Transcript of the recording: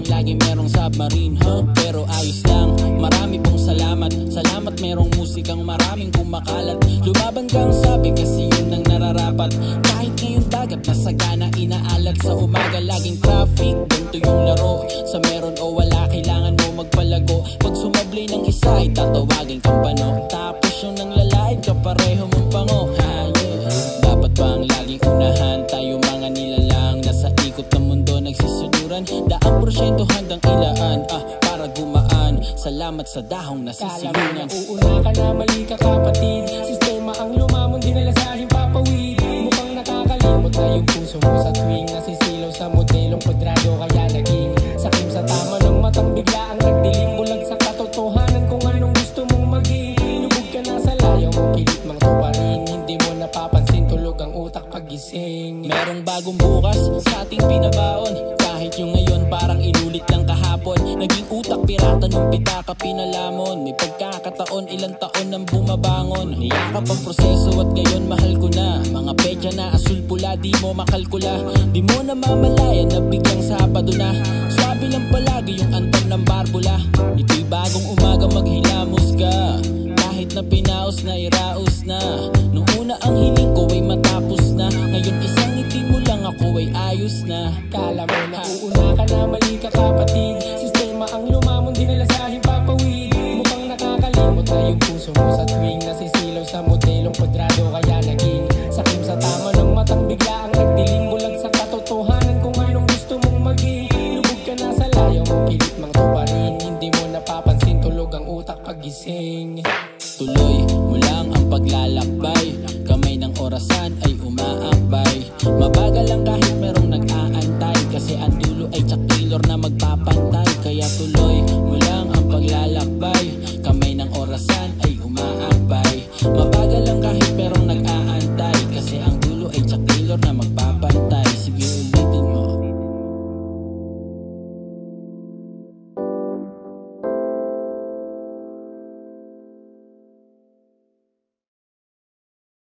lagi merong submarine, huh? Pero ayos lang, marami pong salamat. Salamat merong musikang maraming kumakalat. Lumaban kang sabi kasi yun ang nararapat. Kahit ngayon dagat na sagana inaalat. Sa umaga laging traffic, ganito yung laro. Sa meron o wala kailangan mo magpalago. Pag sumablay ng isa ay tatawagin kang pano. Tapos yung nang lalaid kapareho mong pango, ha, yeah. Dapat bang laging unahan? Tayo mga nilalang nasa ikot ng mundo nagsisuduran. Daang porsyento handang ilaan, para gumaan. Salamat sa dahong nasisilungan. Kala mo uuna ka na, mali ka kapatid. Sistema ang lumamon, dinala sa himpapawid. Mukhang nakakalimot na yung puso mo sa tuwing nasisilaw sa modelong kwadrado. Kaya naging sakim sa tama ng matang bigla ang nagdilim. Bulag sa katotohanan kung anong gusto mong maging. Lubog ka na sa layaw mo, pilit mang tuparin. Hindi mo napapansin, tulog ang utak pagising. Merong bagong bukas sa ating binabaon. Kahit yung ngayon parang inulit lang kahapon. Naging utak pirata nung pitaka pinalamon. May pagkakataon ilang taon nang bumabangon. Niyakap ang proseso at ngayon mahal ko na. Mga petsa na asul pula di mo makalkula. Di mo na mamalayan na biglang Sabado na. Swabe lang palagi yung antam ng barbula. Ito'y bagong umaga maghilamos ka. Kahit na pinaos na iraos na. Nung una ang hiling ko ay matapos na. Ngayon isang ngiti mo lang ako ay ayos na. Kala mo na uuna ka na, mali ka kapatid. Sistema ang lumamon, dinala sa himpapawid. Mukhang nakakalimot na yung puso mo sa tuwing nasisilaw sa motel.